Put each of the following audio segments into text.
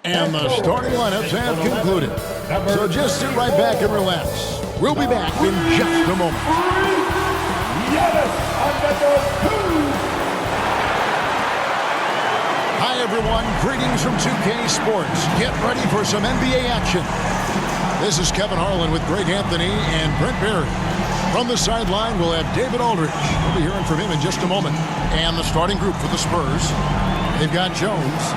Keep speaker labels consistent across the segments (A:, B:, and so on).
A: And the starting lineups have concluded. So just sit right back and relax. We'll be back in just a moment. Hi, everyone. Greetings from 2K Sports. Get ready for some NBA action. This is Kevin Harlan with Greg Anthony and Brent Berry. From the sideline, we'll have David Aldridge. We'll be hearing from him in just a moment. And the starting group for the Spurs. They've got Jones.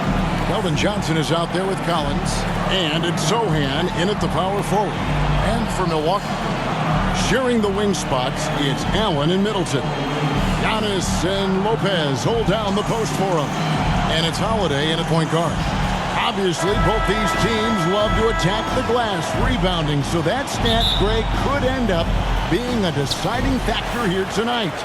A: Keldon Johnson is out there with Collins. And it's Sohan in at the power forward. And for Milwaukee, sharing the wing spots, it's Allen and Middleton. Giannis and Lopez hold down the post for him. And it's Holiday in at point guard. Obviously, both these teams love to attack the glass, rebounding. So that stat, Greg, could end up being a deciding factor here tonight.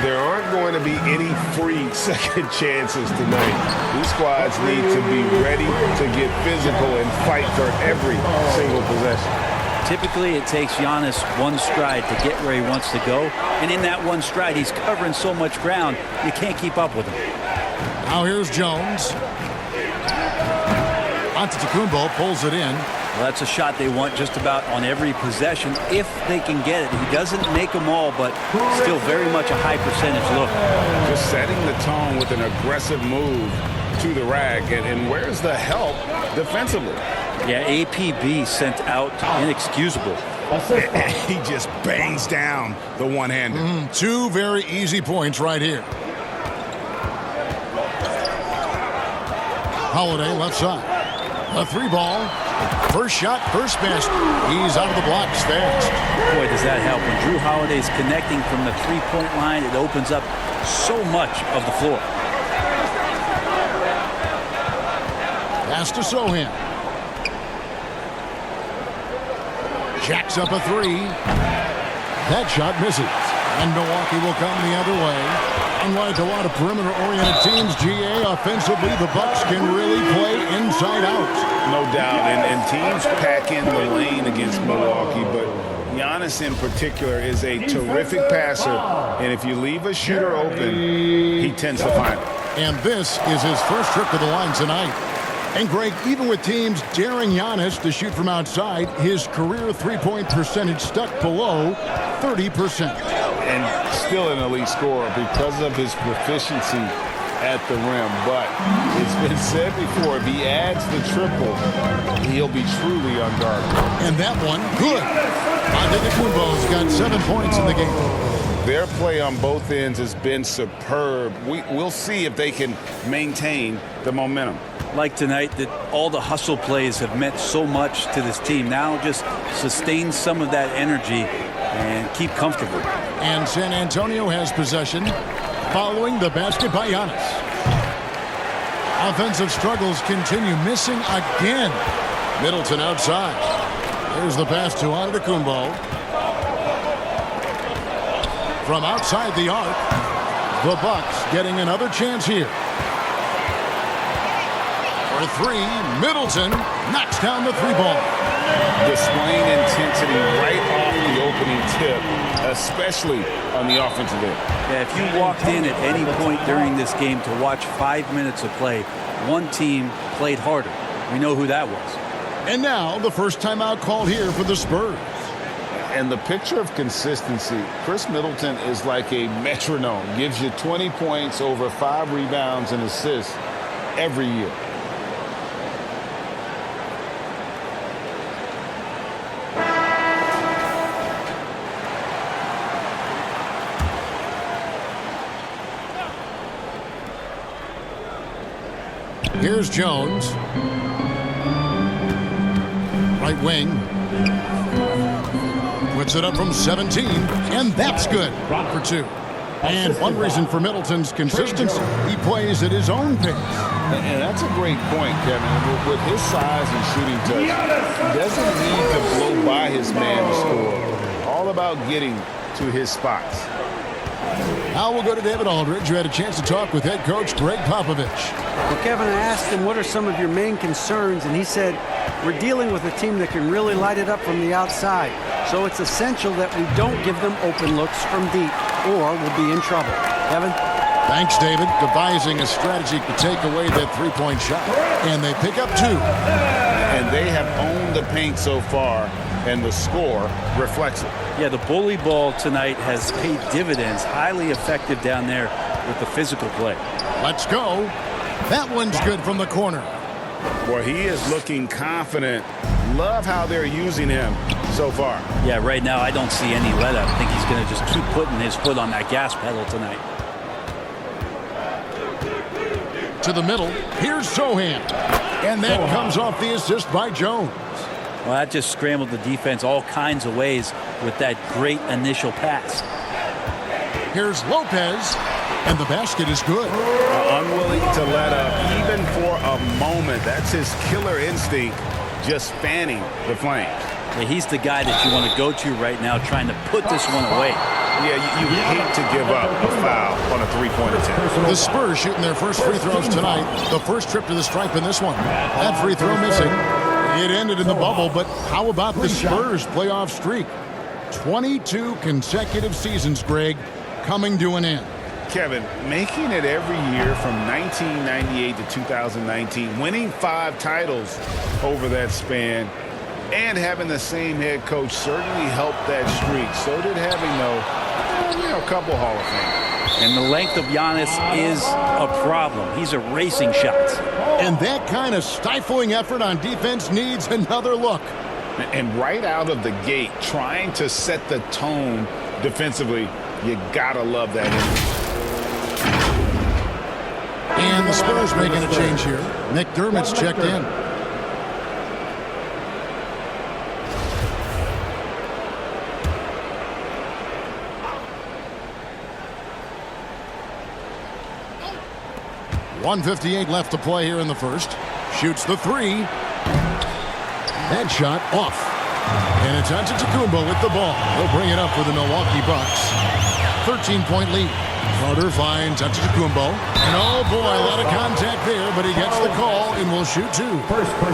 B: There aren't going to be any free second chances tonight. These squads need to be ready to get physical and fight for every single possession.
C: Typically, it takes Giannis one stride to get where he wants to go. And in that one stride, he's covering so much ground, you can't keep up with him.
A: Now here's Jones. Antetokounmpo pulls it in.
C: Well, that's a shot they want just about on every possession if they can get it. He doesn't make them all, but still very much a high percentage look.
B: Just setting the tone with an aggressive move to the rack. And where's the help defensively?
C: Yeah, APB sent out inexcusable.
B: He just bangs down the one-hander.
A: Two very easy points right here. Holiday left side. A three ball. First shot, first basket. He's out of the blocks fast.
C: Boy, does that help. When Drew Holiday's connecting from the three-point line, it opens up so much of the floor.
A: Pass to Sohan. Jacks up a three. That shot misses. And Milwaukee will come the other way. Unlike a lot of perimeter-oriented teams, GA, offensively, the Bucks can really play inside out.
B: No doubt, and teams pack in the lane against Milwaukee, but Giannis in particular is a terrific passer, and if you leave a shooter open, he tends to find it.
A: And this is his first trip to the line tonight. And Greg, even with teams daring Giannis to shoot from outside, his career three-point percentage stuck below 30%.
B: And still an elite scorer because of his proficiency at the rim. But it's been said before, if he adds the triple, he'll be truly unguardable.
A: And that one, good. Antetokounmpo's got 7 points in the game.
B: Their play on both ends has been superb. We'll see if they can maintain the momentum.
C: Like tonight, that all the hustle plays have meant so much to this team. Now just sustain some of that energy and keep comfortable.
A: And San Antonio has possession following the basket by Giannis. Offensive struggles continue, missing again. Middleton outside. There's the pass to Antetokounmpo. From outside the arc, the Bucks getting another chance here. For three, Middleton knocks down the three ball.
B: Displaying intensity right off the opening tip, especially on the offensive end.
C: Yeah, if you walked in at any point during this game to watch 5 minutes of play, one team played harder. We know who that was.
A: And now the first timeout called here for the Spurs.
B: And the picture of consistency, Chris Middleton is like a metronome. Gives you 20 points, over 5 rebounds and assists every year.
A: Here's Jones. Right wing. Puts it up from 17, and that's good. For two. And one reason for Middleton's consistency, he plays at his own pace.
B: And that's a great point, Kevin. With his size and shooting touch, he doesn't need to blow by his man to score. All about getting to his spots.
A: Now we'll go to David Aldridge, who had a chance to talk with head coach Greg Popovich.
D: Well, Kevin, I asked him, what are some of your main concerns? And he said, we're dealing with a team that can really light it up from the outside. So it's essential that we don't give them open looks from deep, or we'll be in trouble. Kevin?
A: Thanks, David. Devising a strategy to take away that three-point shot. And they pick up 2.
B: And they have owned the paint so far, and the score reflects it.
C: Yeah, the bully ball tonight has paid dividends. Highly effective down there with the physical play.
A: Let's go. That one's good from the corner.
B: Boy, he is looking confident. Love how they're using him so far.
C: Yeah, right now I don't see any let up. I think he's going to just keep putting his foot on that gas pedal tonight.
A: To the middle. Here's Sohan. And that comes off the assist by Jones.
C: Well, that just scrambled the defense all kinds of ways with that great initial pass.
A: Here's Lopez. And the basket is good.
B: Unwilling to let up even for a moment. That's his killer instinct, just fanning the flames.
C: Yeah, he's the guy that you want to go to right now trying to put this one away.
B: Yeah, you hate to give up a foul on a three-point attempt.
A: The Spurs shooting their first free throws tonight. The first trip to the stripe in this one. That free throw missing. It ended in the bubble, but how about the Spurs playoff streak? 22 consecutive seasons, Greg, coming to an end.
B: Kevin, making it every year from 1998 to 2019, winning 5 titles over that span, and having the same head coach certainly helped that streak. So did having, a couple Hall of Fame.
C: And the length of Giannis is a problem. He's erasing shots.
A: And that kind of stifling effort on defense needs another look.
B: And right out of the gate, trying to set the tone defensively, you gotta love that energy.
A: And the Spurs making a change here. McDermott's checked in. .158 left to play here in the first. Shoots the 3. That shot off. And it's Antetokounmpo with the ball. He'll bring it up for the Milwaukee Bucks. 13-point lead. Carter finds Antetokounmpo. And oh boy, a lot of contact there, but he gets the call and will shoot 2.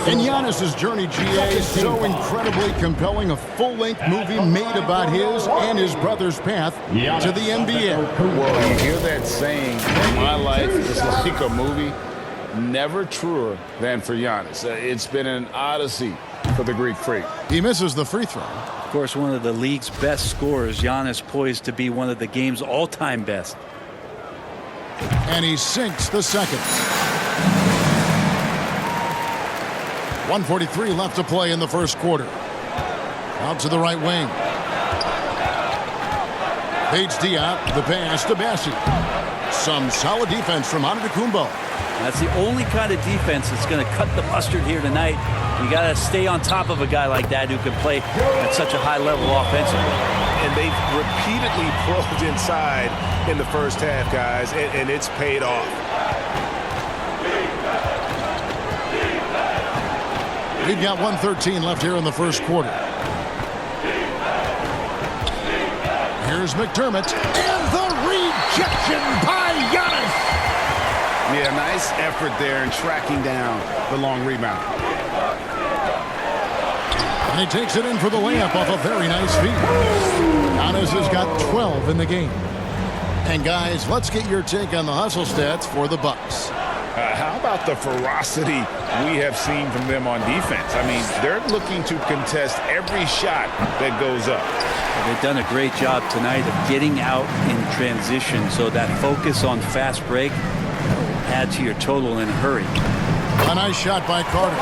A: And Giannis's journey, GA, is so incredibly compelling. A full-length movie made about his and his brother's path to the NBA.
B: Well, you hear that saying, my life is like a movie. Never truer than for Giannis. It's been an odyssey for the Greek freak.
A: He misses the free throw.
C: Of course, one of the league's best scorers. Giannis poised to be one of the game's all-time best.
A: And he sinks the second. 1:43 left to play in the first quarter. Out to the right wing. Bates Diop, the pass to Bassi. Some solid defense from Antetokounmpo.
C: That's the only kind of defense that's going to cut the mustard here tonight. You got to stay on top of a guy like that who can play at such a high level offensively.
B: And they've repeatedly probed inside in the first half, guys, and it's paid off.
A: We've got 1:13 left here in the first quarter. Here's McDermott. And the rejection by Giannis.
B: Yeah, nice effort there in tracking down the long rebound.
A: And he takes it in for the layup off a very nice feed. Giannis has got 12 in the game. And guys, let's get your take on the hustle stats for the Bucks.
B: How about the ferocity we have seen from them on defense? I mean, they're looking to contest every shot that goes up.
C: They've done a great job tonight of getting out in transition, so that focus on fast break add to your total in a hurry.
A: A nice shot by Carter.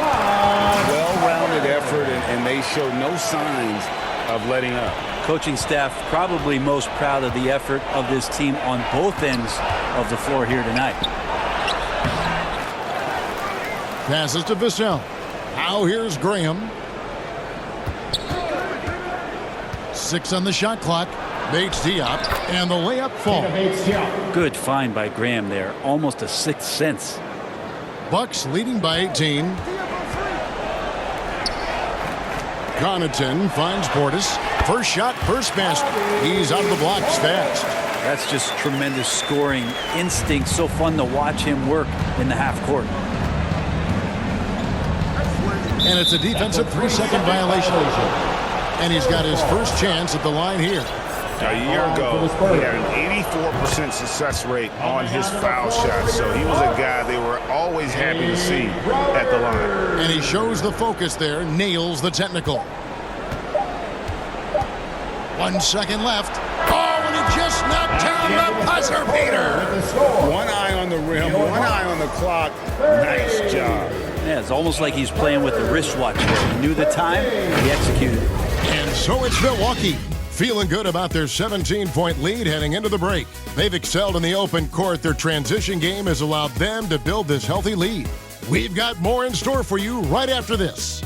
B: Well-rounded effort, and they show no signs of letting up.
C: Coaching staff probably most proud of the effort of this team on both ends of the floor here tonight.
A: Passes to Vassell. Now here's Graham. 6 on the shot clock. Bates Diop, and the layup falls.
C: Good find by Graham there. Almost a sixth sense.
A: Bucks leading by 18. Connaughton finds Portis. First shot, first basket. He's out of the blocks fast.
C: That's just tremendous scoring instinct. So fun to watch him work in the half court.
A: And it's a defensive 3-second violation. And he's got his first chance at the line here.
B: A year ago, he had an 84% success rate on his foul shot, so he was a guy they were always happy to see at the line.
A: And he shows the focus there, nails the technical. 1 second left. Oh, and he just knocked down the buzzer beater.
B: One eye on the rim, one eye on the clock. Nice job.
C: Yeah, it's almost like he's playing with the wristwatch. He knew the time, he executed.
A: And so it's Milwaukee, feeling good about their 17-point lead heading into the break. They've excelled in the open court. Their transition game has allowed them to build this healthy lead. We've got more in store for you right after this.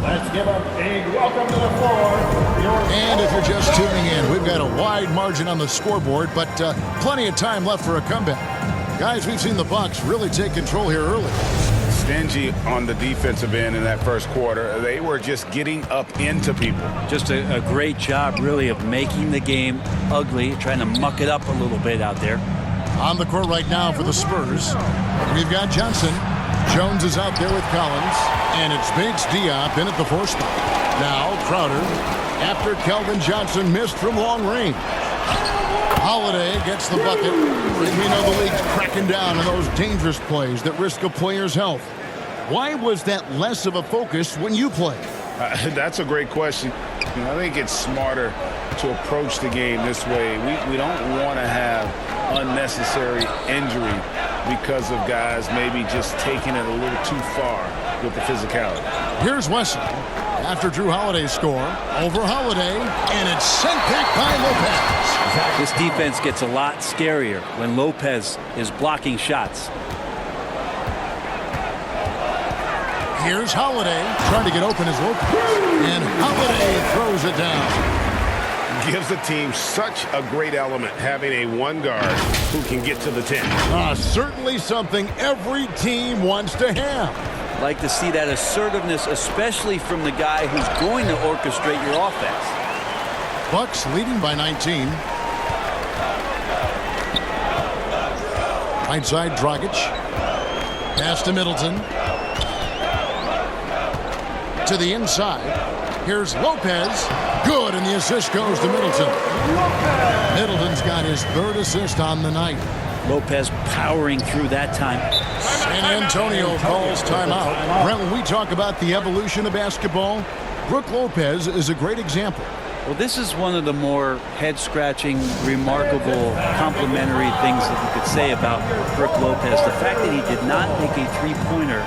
E: Let's give a big welcome to the floor.
A: And if you're just tuning in, we've got a wide margin on the scoreboard, but plenty of time left for a comeback. Guys, we've seen the Bucks really take control here early.
B: Stingy on the defensive end in that first quarter. They were just getting up into people.
C: Just a great job, really, of making the game ugly, trying to muck it up a little bit out there.
A: On the court right now for the Spurs, we've got Johnson. Jones is out there with Collins, and it's Bates Diop in at the 4 spot. Now Crowder, after Keldon Johnson missed from long range. Holiday gets the bucket, and we know the league's cracking down on those dangerous plays that risk a player's health. Why was that less of a focus when you play?
B: That's a great question. I think it's smarter to approach the game this way. We don't want to have unnecessary injury because of guys maybe just taking it a little too far with the physicality.
A: Here's Wesley. After Drew Holiday's score, over Holiday, and it's sent back by Lopez.
C: This defense gets a lot scarier when Lopez is blocking shots.
A: Here's Holiday trying to get open as Lopez, and Holiday throws it down.
B: Gives the team such a great element having a one guard who can get to the 10.
A: Certainly something every team wants to have.
C: Like to see that assertiveness, especially from the guy who's going to orchestrate your offense.
A: Bucks leading by 19. Right side, Dragic. Pass to Middleton. To the inside. Here's Lopez. Good, and the assist goes to Middleton. Middleton's got his 3rd assist on the night.
C: Lopez powering through that time.
A: San Antonio calls timeout. Brent, when we talk about the evolution of basketball, Brook Lopez is a great example.
C: Well, this is one of the more head-scratching, remarkable, complimentary things that you could say about Brook Lopez. The fact that he did not make a three-pointer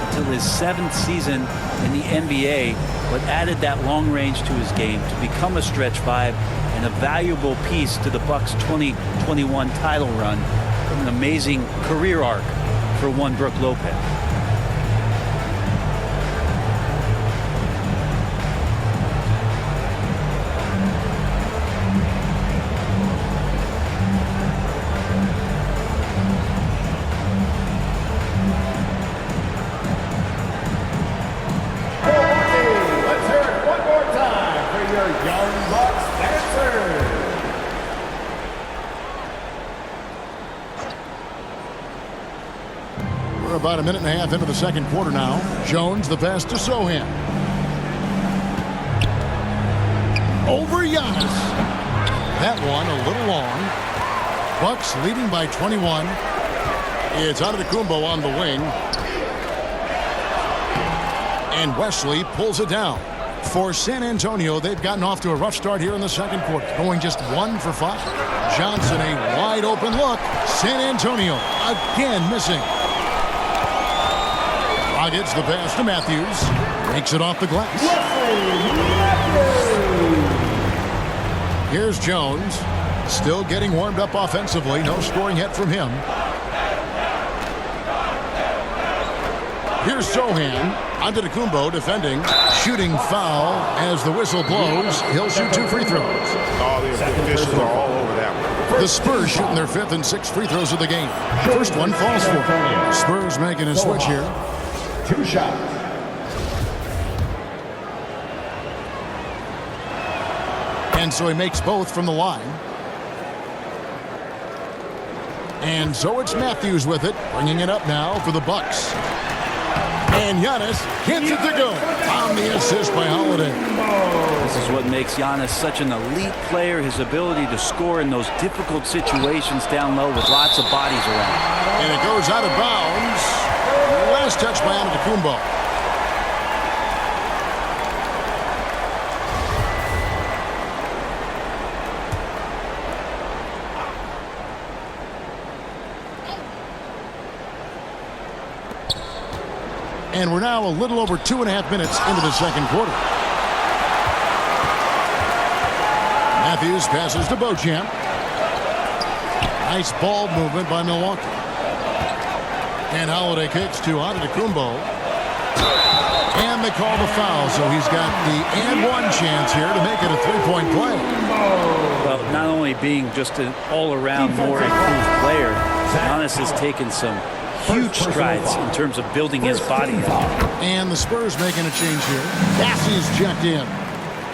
C: until his 7th season in the NBA, but added that long range to his game to become a stretch 5 and a valuable piece to the Bucks' 2021 title run. An amazing career arc for one Brook Lopez.
A: About a minute and a half into the second quarter now. Jones, the pass to Sohan. Over Giannis. That one a little long. Bucks leading by 21. It's Antetokounmpo on the wing. And Wesley pulls it down. For San Antonio, they've gotten off to a rough start here in the second quarter, going just 1 for 5. Johnson, a wide open look. San Antonio again missing. Gets the pass to Matthews. Makes it off the glass. Here's Jones. Still getting warmed up offensively. No scoring yet from him. Here's Sohan. Antetokounmpo defending. Shooting foul as the whistle blows. He'll shoot 2 free throws.
B: All the officials are all over that one.
A: The Spurs shooting their 5th and 6th free throws of the game. First one falls for. Spurs making a switch here.
E: 2 shots.
A: And so he makes both from the line. And so it's Matthews with it, bringing it up now for the Bucks. And Giannis gets it to go. On the assist by Holiday.
C: This is what makes Giannis such an elite player, his ability to score in those difficult situations down low with lots of bodies around.
A: And it goes out of bounds. Last touch by Antetokounmpo. And we're now a little over 2.5 minutes into the second quarter. Matthews passes to Beauchamp. Nice ball movement by Milwaukee. And Holiday kicks to Antetokounmpo. And they call the foul, so he's got the and one chance here to make it a three-point play.
C: Well, not only being just an all-around more improved player, Giannis has taken some huge strides in terms of building his body up.
A: And the Spurs making a change here. Bassey's checked in.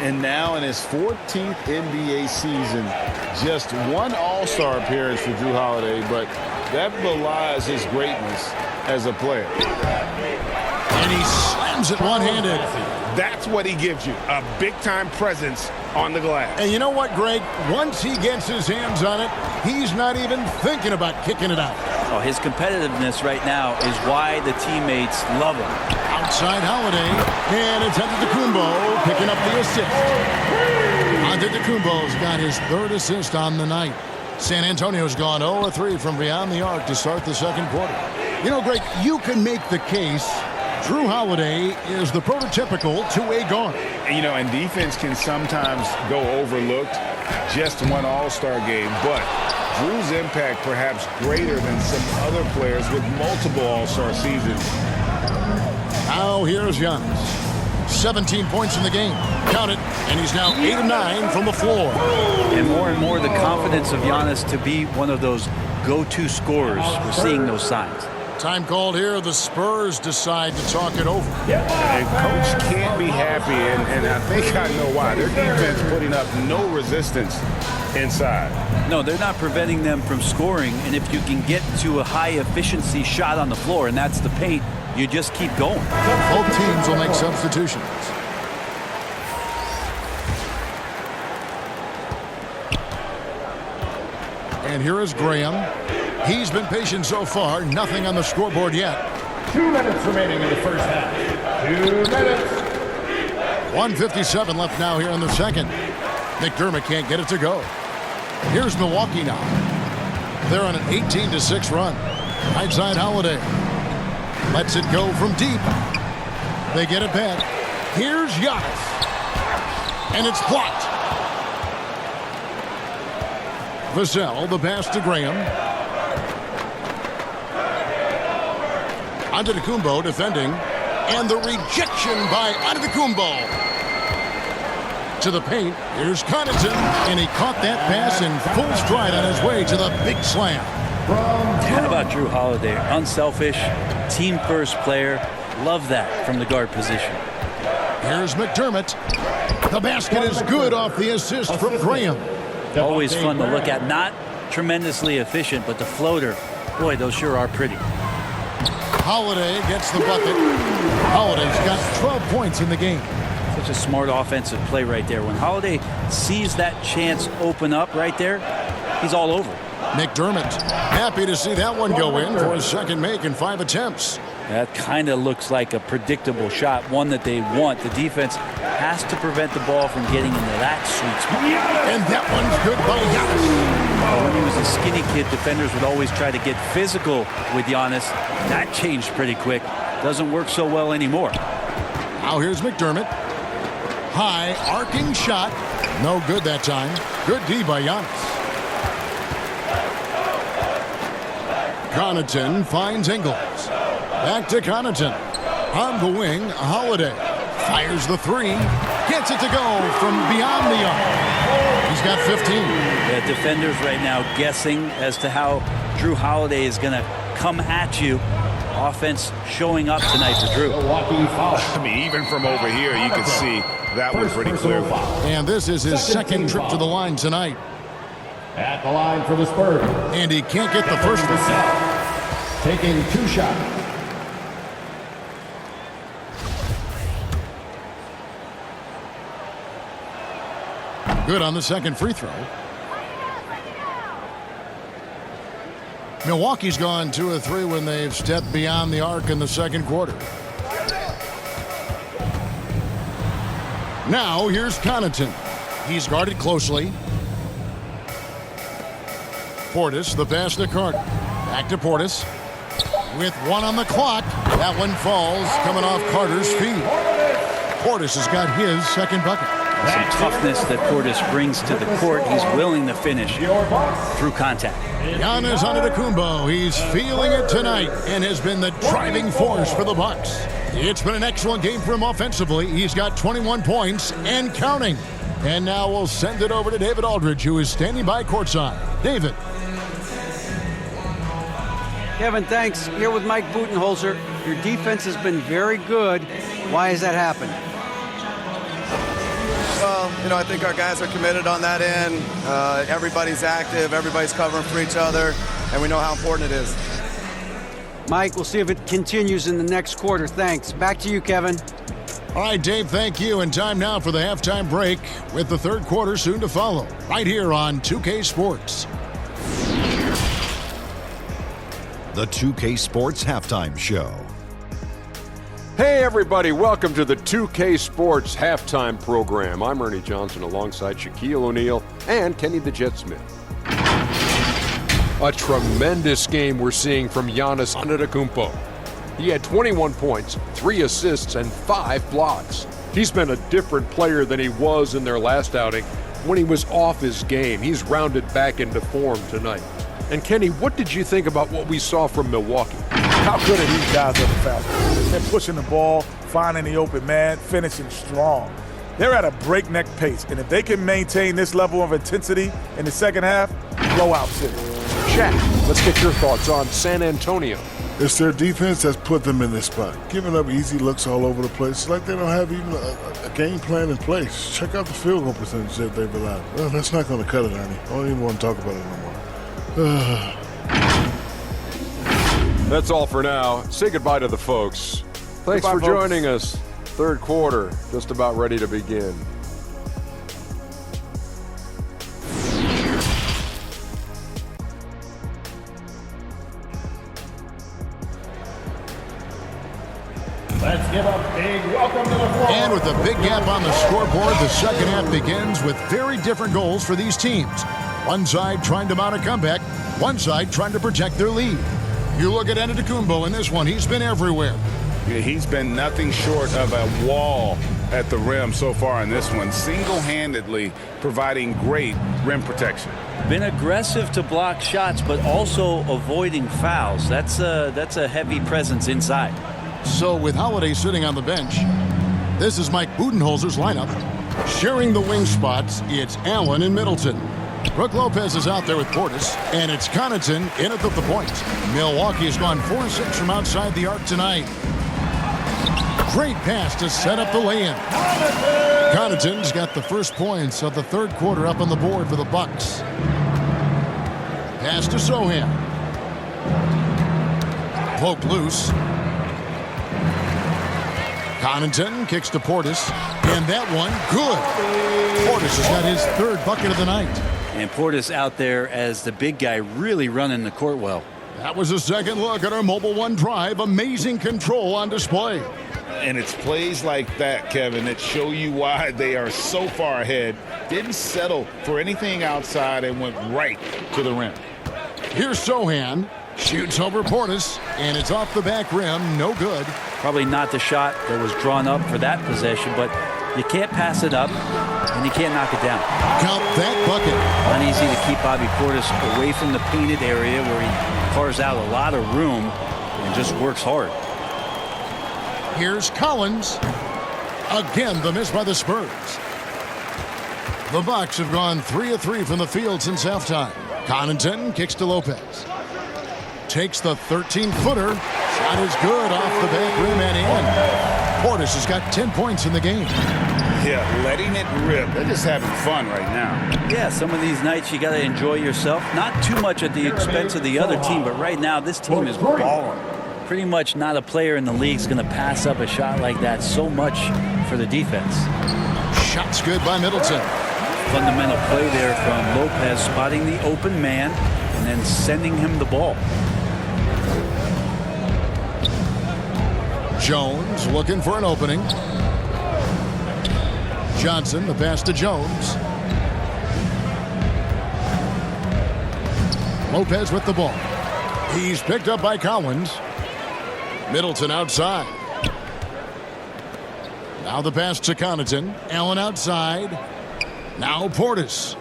B: And now in his 14th NBA season, just one All-Star appearance for Jrue Holiday, but that belies his greatness as a player.
A: And he slams it one-handed.
F: That's what he gives you, a big-time presence on the glass.
A: And you know what, Greg? Once he gets his hands on it, he's not even thinking about kicking it out.
C: Oh, his competitiveness right now is why the teammates love him.
A: Outside Holiday, and it's Antetokounmpo picking up the assist. Antetokounmpo's got his third assist on the night. San Antonio's gone 0-3 from beyond the arc to start the second quarter. You know, Greg, you can make the case Jrue Holiday is the prototypical two-way guard.
B: You know, and defense can sometimes go overlooked. Just one All-Star game, but Jrue's impact perhaps greater than some other players with multiple All-Star seasons.
A: Now here's Giannis. 17 points in the game. Count it, and he's now 8 of 9 from the floor.
C: And more the confidence of Giannis to be one of those go-to scorers. We're seeing those signs.
A: Time called here. The Spurs decide to talk it over.
B: And coach can't be happy, and I think I know why. Their defense putting up no resistance inside.
C: No, they're not preventing them from scoring, and if you can get to a high-efficiency shot on the floor, and that's the paint, you just keep going.
A: Both teams will make substitutions. And here is Graham. He's been patient so far. Nothing on the scoreboard yet.
E: 2 minutes remaining in the first half. 2 minutes.
A: 1:57 left now here in the second. McDermott can't get it to go. Here's Milwaukee now. They're on an 18-6 run. Right side Holiday. Lets it go from deep. They get it back. Here's Giannis. And it's blocked. Vassell, the pass to Graham. Antetokounmpo defending. And the rejection by Antetokounmpo. To the paint. Here's Connaughton. And he caught that pass in full stride on his way to the big slam.
C: How about Jrue Holiday? Unselfish, team-first player. Love that from the guard position.
A: Here's McDermott. The basket is good off the assist from Graham.
C: Always fun to look at. Not tremendously efficient, but the floater, boy, those sure are pretty.
A: Holiday gets the bucket. Holiday's got 12 points in the game.
C: Such a smart offensive play right there. When Holiday sees that chance open up right there, he's all over.
A: McDermott happy to see that one go in for his second make in 5 attempts.
C: That kind of looks like a predictable shot, one that they want. The defense has to prevent the ball from getting into that sweet spot.
A: And that one's good by Giannis.
C: When he was a skinny kid, defenders would always try to get physical with Giannis. That changed pretty quick. Doesn't work so well anymore.
A: Now here's McDermott. High arcing shot. No good that time. Good D by Giannis. Connaughton finds Ingles. Back to Connaughton. On the wing, Holiday. Fires the three. Gets it to go from beyond the arc. He's got 15.
C: The defenders right now guessing as to how Jrue Holiday is going to come at you. Offense showing up tonight for Jrue.
B: I mean, even from over here, you can see that one pretty clearly.
A: And this is his second trip to the line tonight.
E: At the line for the Spurs.
A: And he can't get the first one.
E: Taking 2 shots.
A: Good on the second free throw. Milwaukee's gone 2 of 3 when they've stepped beyond the arc in the second quarter. Now here's Connaughton. He's guarded closely. Portis, the pass to Carter. Back to Portis. With 1 on the clock. That one falls, coming off Carter's feet. Portis has got his second bucket.
C: Some toughness that Portis brings to the court. He's willing to finish through contact.
A: Giannis Antetokounmpo, he's feeling it tonight and has been the driving force for the Bucks. It's been an excellent game for him offensively. He's got 21 points and counting. And now we'll send it over to David Aldridge, who is standing by courtside. David.
D: Kevin, thanks. Here with Mike Budenholzer. Your defense has been very good. Why has that happened?
G: Well, I think our guys are committed on that end. Everybody's active. Everybody's covering for each other. And we know how important it is.
D: Mike, we'll see if it continues in the next quarter. Thanks. Back to you, Kevin.
A: All right, Dave, thank you. And time now for the halftime break with the third quarter soon to follow. Right here on 2K Sports.
H: The 2K Sports Halftime Show.
I: Hey everybody, welcome to the 2K Sports Halftime Program. I'm Ernie Johnson alongside Shaquille O'Neal and Kenny the Jet Smith. A tremendous game we're seeing from Giannis Antetokounmpo. He had 21 points, 3 assists, and 5 blocks. He's been a different player than he was in their last outing when he was off his game. He's rounded back into form tonight. And Kenny, what did you think about what we saw from Milwaukee?
E: How good are these guys on the Falcons? They're pushing the ball, finding the open man, finishing strong. They're at a breakneck pace, and if they can maintain this level of intensity in the second half, blowout city.
I: Shaq, let's get your thoughts on San Antonio.
J: It's their defense that's put them in this spot. Giving up easy looks all over the place. It's like they don't have even a game plan in place. Check out the field goal percentage that they've allowed. Well, that's not going to cut it, Ernie. I don't even want to talk about it no more.
I: That's all for now. Say goodbye to the folks. Thanks for joining us. Third quarter, just about ready to begin.
E: Let's give a big welcome to the floor.
A: And with a big gap on the scoreboard, the second half begins with very different goals for these teams. One side trying to mount a comeback, one side trying to protect their lead. You look at Antetokounmpo in this one, he's been everywhere.
F: Yeah, he's been nothing short of a wall at the rim so far in this one, single-handedly providing great rim protection.
C: Been aggressive to block shots, but also avoiding fouls. That's a heavy presence inside.
A: So with Holiday sitting on the bench, this is Mike Budenholzer's lineup. Sharing the wing spots, it's Allen and Middleton. Brook Lopez is out there with Portis, and it's Connaughton in at the point. Milwaukee has gone 4-6 from outside the arc tonight. Great pass to set up the lay-in. Connaughton's got the first points of the third quarter up on the board for the Bucks. Pass to Sohan. Poked loose. Connaughton kicks to Portis, and that one good. Portis has got his third bucket of the night.
C: And Portis out there as the big guy, really running the court well.
A: That was a second look at our Mobile One drive. Amazing control on display.
F: And it's plays like that, Kevin, that show you why they are so far ahead. Didn't settle for anything outside and went right to the rim.
A: Here's Sohan. Shoots over Portis, and it's off the back rim. No good.
C: Probably not the shot that was drawn up for that possession, but you can't pass it up, and you can't knock it down.
A: Count that bucket.
C: Uneasy to keep Bobby Portis away from the painted area where he carves out a lot of room and just works hard.
A: Here's Collins. Again, the miss by the Spurs. The Bucks have gone 3 of 3 from the field since halftime. Connaughton kicks to Lopez. Takes the 13-footer. Shot is good off the back rim and in. Portis has got 10 points in the game.
F: Yeah, letting it rip. They're just having fun right now.
C: Yeah, some of these nights you got to enjoy yourself. Not too much at the expense of the other team, but right now this team is balling. Pretty much not a player in the league is going to pass up a shot like that so much for the defense.
A: Shot's good by Middleton.
C: fundamental play there from Lopez, spotting the open man and then sending him the ball.
A: Jones looking for an opening. Johnson, the pass to Jones. Lopez with the ball. He's picked up by Collins. Middleton outside. Now the pass to Connaughton. Allen outside. Now Portis.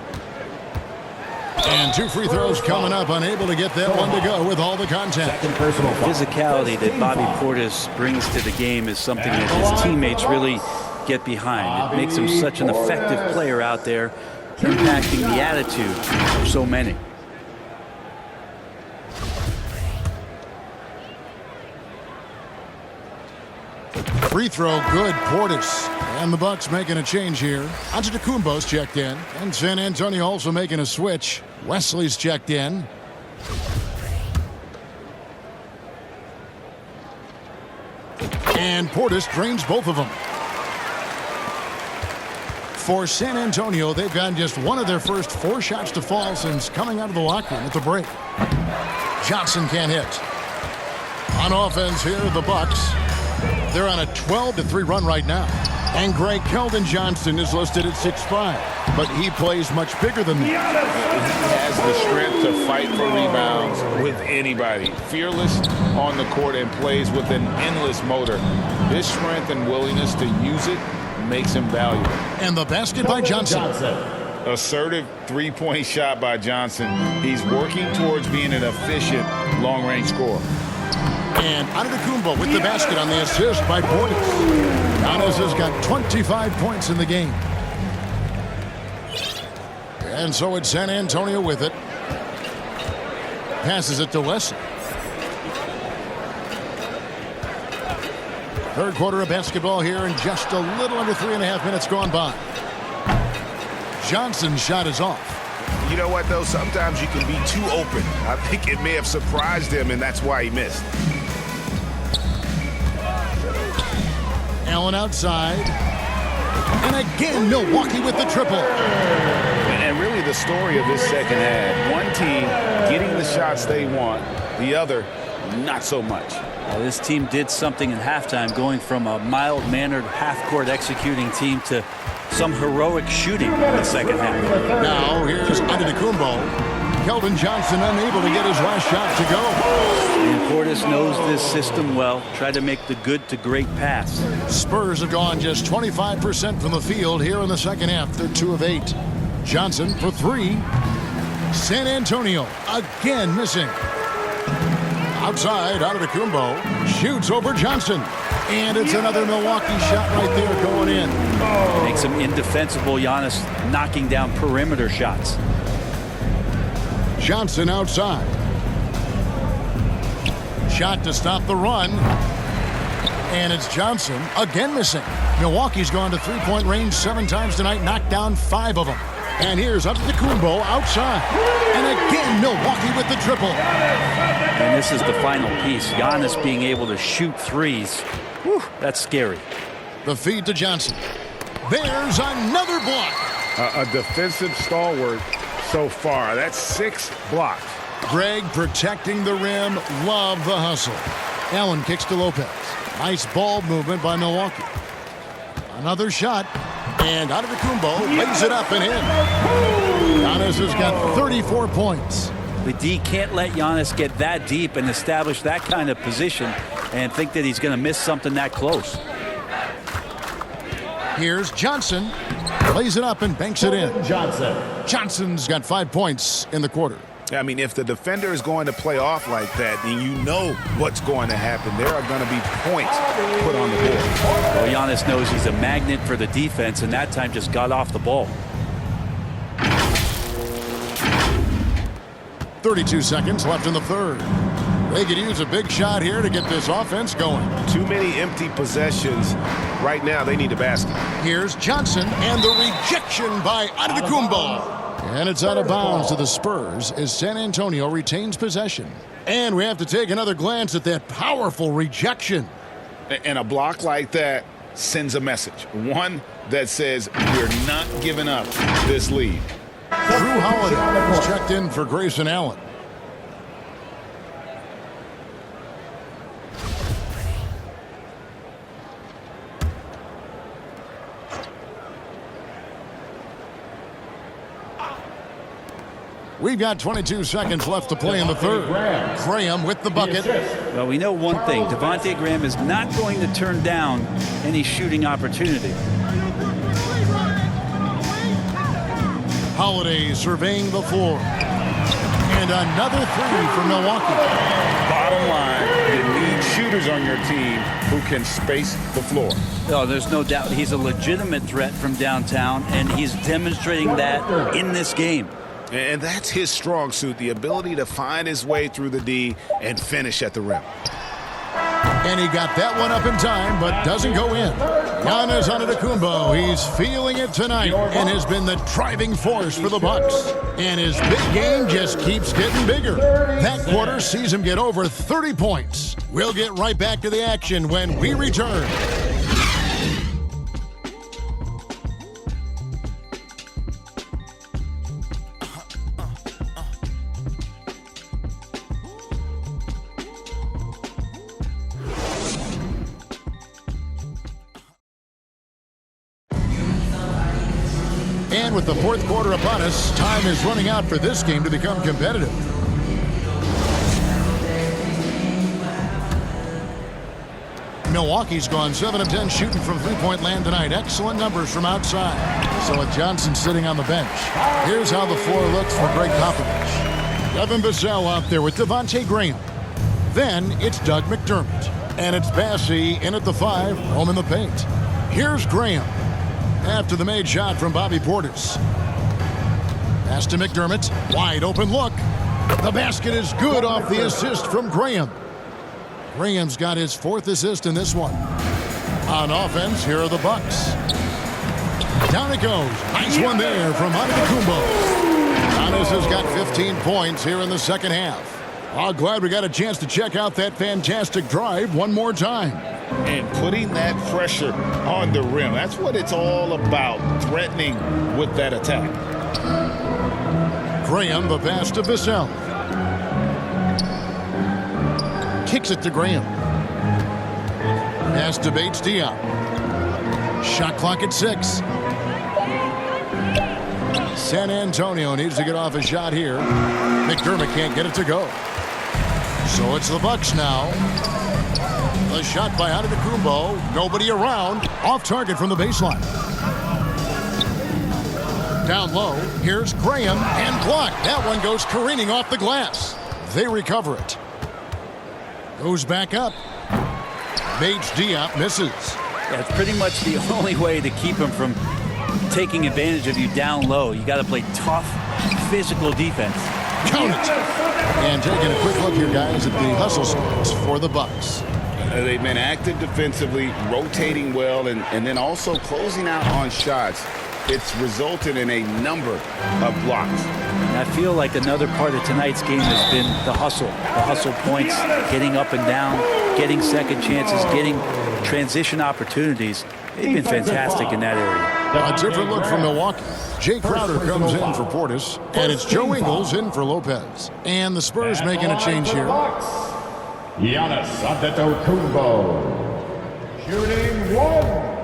A: And 2 free throws coming up. Unable to get that one to go with all the contact.
C: The physicality that Bobby Portis brings to the game is something that his teammates really get behind. It makes him such an effective player out there, impacting the attitude of so many.
A: Free throw good. Portis. And the Bucks making a change here. Antetokounmpo's checked in. And San Antonio also making a switch. Wesley's checked in. And Portis drains both of them. For San Antonio, they've gotten just one of their first 4 shots to fall since coming out of the locker room at the break. Johnson can't hit. On offense here, the Bucks. They're on a 12-3 run right now. And Greg Keldon Johnson is listed at 6'5", but he plays much bigger than that.
F: He has the strength to fight for rebounds with anybody. Fearless on the court and plays with an endless motor. His strength and willingness to use it makes him valuable.
A: And the basket by Johnson.
F: Assertive three-point shot by Johnson. He's working towards being an efficient long-range scorer.
A: And Antetokounmpo with the basket on the assist by Portis. Giannis has got 25 points in the game. And so it's San Antonio with it. Passes it to Wesley. Third quarter of basketball here, and just a little under 3.5 minutes gone by. Johnson's shot is off.
K: You know what, though? Sometimes you can be too open. I think it may have surprised him, and that's why he missed.
A: Allen outside. And again, Milwaukee with the triple.
F: And really the story of this second half. One team getting the shots they want, the other not so much.
C: Well, this team did something in halftime, going from a mild-mannered half-court executing team to some heroic shooting in the second half.
A: Now here's Antetokounmpo. Keldon Johnson unable to get his last shot to go.
C: And Portis knows this system well. Try to make the good to great pass.
A: Spurs have gone just 25% from the field here in the second half. They're 2 of 8. Johnson for 3. San Antonio again missing. Outside, Antetokounmpo shoots over Johnson. And it's another Milwaukee shot right there going in.
C: Makes him indefensible. Giannis knocking down perimeter shots.
A: Johnson outside. Shot to stop the run. And it's Johnson again missing. Milwaukee's gone to 3-point range 7 times tonight, knocked down 5 of them. And here's Antetokounmpo outside. And again, Milwaukee with the triple.
C: And this is the final piece. Giannis being able to shoot threes. Whew, that's scary.
A: The feed to Johnson. There's another block.
K: A defensive stalwart so far. That's 6 blocks.
A: Greg protecting the rim. Love the hustle. Allen kicks to Lopez. Nice ball movement by Milwaukee. Another shot. And Antetokounmpo lays it up and in. Giannis has got 34 points.
C: The D can't let Giannis get that deep and establish that kind of position and think that he's going to miss something that close.
A: Here's Johnson. Lays it up and banks it in. Johnson's got 5 points in the quarter.
K: I mean, if the defender is going to play off like that, then you know what's going to happen. There are going to be points put on the board.
C: Well, Giannis knows he's a magnet for the defense, and that time just got off the ball.
A: 32 seconds left in the third. They could use a big shot here to get this offense going.
K: Too many empty possessions. Right now, they need a basket.
A: Here's Johnson, and the rejection by Antetokounmpo. And it's out of bounds to the Spurs as San Antonio retains possession. And we have to take another glance at that powerful rejection.
F: And a block like that
K: sends a message, one that says we're not giving up this lead.
A: Drew Holiday has checked in for Grayson Allen. We've got 22 seconds left to play in the third. Graham with the bucket.
C: Well, we know one thing. Devontae Graham is not going to turn down any shooting opportunity.
A: Holiday surveying the floor. And another three for Milwaukee.
K: Bottom line, you need shooters on your team who can space the floor.
C: Oh, there's no doubt he's a legitimate threat from downtown, and he's demonstrating that in this game.
K: And that's his strong suit, the ability to find his way through the D and finish at the rim.
A: And he got that one up in time, but doesn't go in. Giannis Antetokounmpo, he's feeling it tonight and has been the driving force for the Bucks. And his big game just keeps getting bigger. That quarter sees him get over 30 points. We'll get right back to the action when we return. And with the fourth quarter upon us, time is running out for this game to become competitive. Milwaukee's gone 7 of 10 shooting from three-point land tonight. Excellent numbers from outside. So with Johnson sitting on the bench, here's how the floor looks for Greg Popovich. Devin Vassell out there with Devontae Graham. Then it's Doug McDermott. And it's Bassey in at the 5, home in the paint. Here's Graham. After the made shot from Bobby Portis. Pass to McDermott. Wide open look. The basket is good off the assist from Graham. Graham's got his 4th assist in this one. On offense, here are the Bucks. Down it goes. Nice one there from Antetokounmpo. Giannis has got 15 points here in the second half. Oh, glad we got a chance to check out that fantastic drive one more time.
K: And putting that pressure on the rim. That's what it's all about, threatening with that attack.
A: Graham, the pass to Vassell. Kicks it to Graham. Pass to Bates Diop. Shot clock at 6. San Antonio needs to get off a shot here. McDermott can't get it to go. So it's the Bucks now. The shot by Antetokounmpo. Nobody around. Off target from the baseline. Down low. Here's Graham and blocked. That one goes careening off the glass. They recover it. Goes back up. Bates Diop misses.
C: That's pretty much the only way to keep him from taking advantage of you down low. You got to play tough, physical defense.
A: Count it. And taking a quick look here, guys, at the hustle stats for the Bucks.
K: They've been active defensively, rotating well, and then also closing out on shots. It's resulted in a number of blocks.
C: And I feel like another part of tonight's game has been the hustle points, getting up and down, getting second chances, getting transition opportunities. They've been fantastic in that area.
A: A different look from Milwaukee. Jay Crowder comes in for Portis, and it's Joe Ingles in for Lopez. And the Spurs making a change here.
L: Giannis Antetokounmpo, shooting 1.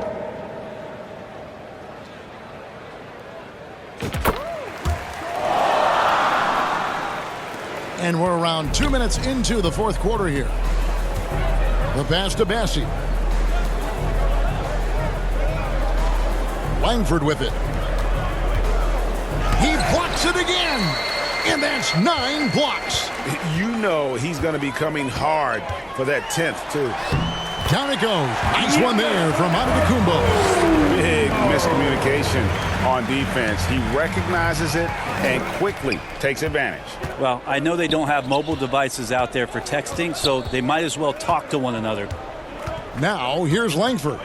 A: And we're around 2 minutes into the fourth quarter here. The pass to Bassey. Langford with it. He blocks it again. And that's 9 blocks.
K: You know he's going to be coming hard for that 10th, too.
A: Down it goes. Nice one there from Antetokounmpo.
K: Big miscommunication on defense. He recognizes it and quickly takes advantage.
C: Well, I know they don't have mobile devices out there for texting, so they might as well talk to one another.
A: Now, here's Langford.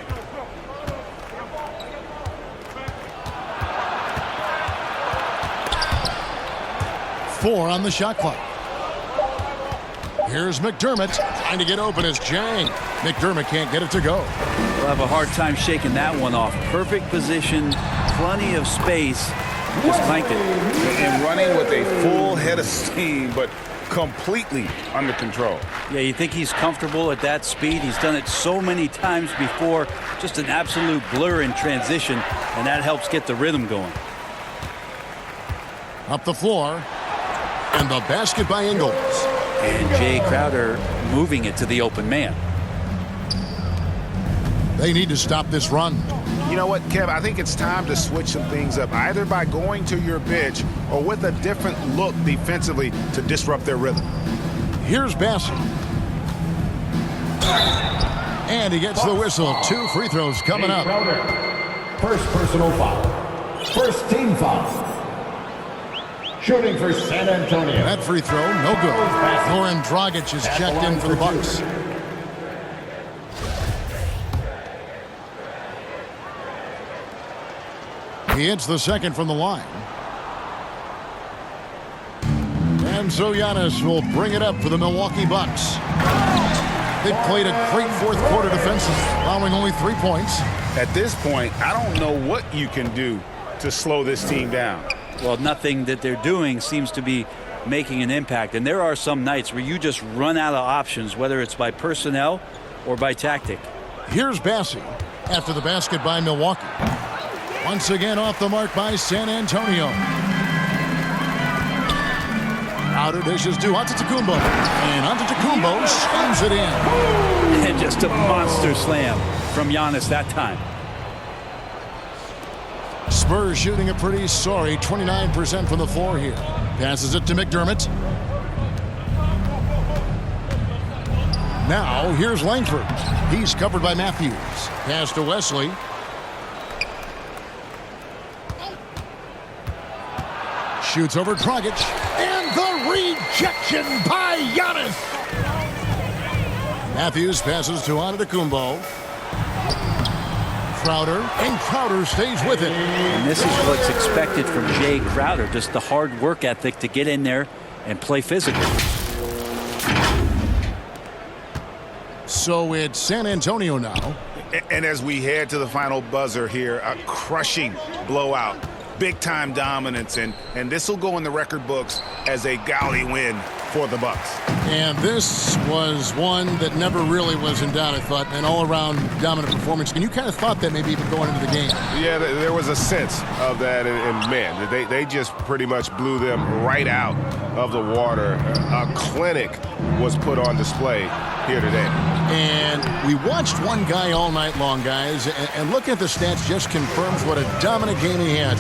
A: Four on the shot clock. Here's McDermott trying to get open as Jang. McDermott can't get it to go.
C: We'll have a hard time shaking that one off. Perfect position, plenty of space. Just clanked it.
B: And running with a full head of steam, but completely under control.
C: Yeah, you think he's comfortable at that speed. He's done it so many times before. Just an absolute blur in transition, and that helps get the rhythm going.
A: Up the floor, and the basket by Ingles.
C: And Jay Crowder moving it to the open man.
A: They need to stop this run.
B: You know what, Kev? I think it's time to switch some things up, either by going to your bench or with a different look defensively to disrupt their rhythm.
A: Here's Bassett. And he gets the whistle. 2 free throws coming up.
L: First personal foul. First team foul. Shooting for San Antonio.
A: That free throw, no good. Goran Dragic is checked in for the Bucks. He hits the second from the line. And so Giannis will bring it up for the Milwaukee Bucks. They played a great fourth quarter defensive, allowing only 3 points.
B: At this point, I don't know what you can do to slow this team down.
C: Well, nothing that they're doing seems to be making an impact. And there are some nights where you just run out of options, whether it's by personnel or by tactic.
A: Here's Bassey after the basket by Milwaukee. Once again off the mark by San Antonio. Outer dishes to Antetokounmpo. And Antetokounmpo slams it in.
C: And just a monster slam from Giannis that time.
A: Spurs shooting a pretty sorry 29% from the floor here. Passes it to McDermott. Now here's Langford. He's covered by Matthews. Pass to Wesley. Shoots over Dragic. And the rejection by Giannis. Matthews passes to Antetokounmpo. Crowder, and Crowder stays with it.
C: And this is what's expected from Jay Crowder, just the hard work ethic to get in there and play physically.
A: So it's San Antonio now.
B: And as we head to the final buzzer here, a crushing blowout, big-time dominance, and this will go in the record books as a gaudy win for the Bucks.
A: And this was one that never really was in doubt, I thought, an all-around dominant performance. And you kind of thought that maybe even going into the game.
B: Yeah, there was a sense of that, and man, they just pretty much blew them right out of the water. A clinic was put on display here today.
A: And we watched one guy all night long, guys, and looking at the stats just confirms what a dominant game he had.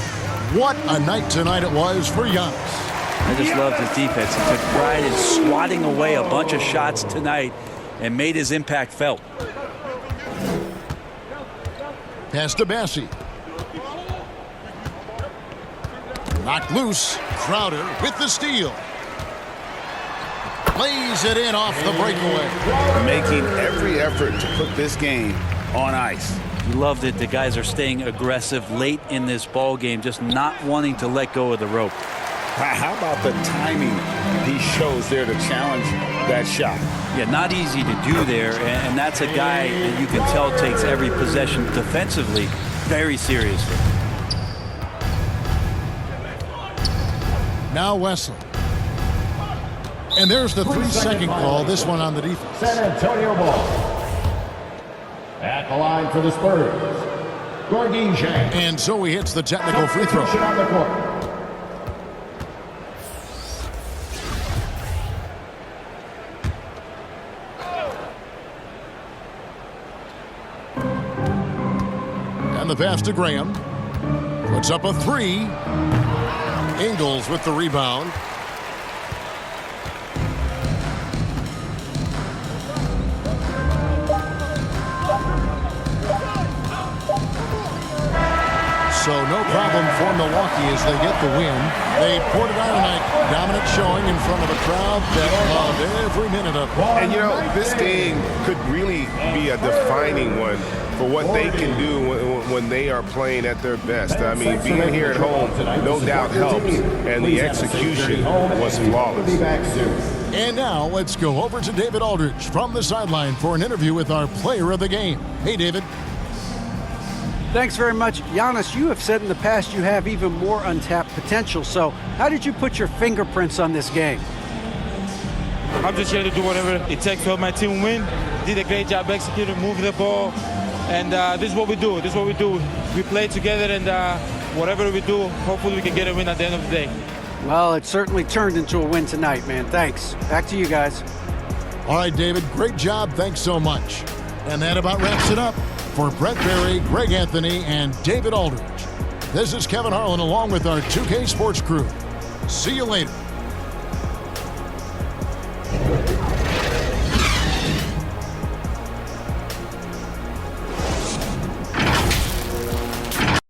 A: What a night tonight it was for Giannis.
C: I just loved his defense. He took pride in swatting away a bunch of shots tonight and made his impact felt.
A: Pass to Bassey. Knocked loose. Crowder with the steal. Lays it in off the breakaway.
B: Making every effort to put this game on ice.
C: You loved it. The guys are staying aggressive late in this ball game, just not wanting to let go of the rope.
B: How about the timing he shows there to challenge that shot?
C: Yeah, not easy to do there, and that's a guy that you can tell takes every possession defensively very seriously.
A: Now Wesley. And there's the 3-second call, this one on the defense.
L: San Antonio ball. At the line for the Spurs, Gorgui Dieng.
A: And so he hits the technical free throw.
L: On the court.
A: And the pass to Graham. Puts up a 3. Ingles with the rebound. so no problem for Milwaukee as they get the win. They poured it on tonight. Dominant showing in front of a crowd that loved every minute of it.
B: And, you know, this game could really be a defining one for what they can do when they are playing at their best. I mean, being here at home, no doubt helps, and the execution was flawless.
A: And now let's go over to David Aldridge from the sideline for an interview with our player of the game. Hey, David.
D: Thanks very much. Giannis, you have said in the past you have even more untapped potential. So how did you put your fingerprints on this game?
M: I'm just here to do whatever it takes to help my team win. Did a great job executing, moving the ball. And this is what we do. This is what we do. We play together, and whatever we do, hopefully we can get a win at the end of the day.
D: Well, it certainly turned into a win tonight, man. Thanks. Back to you guys.
A: All right, David, great job. Thanks so much. And that about wraps it up. For Brent Barry, Greg Anthony, and David Aldridge, this is Kevin Harlan along with our 2K Sports crew. See you later.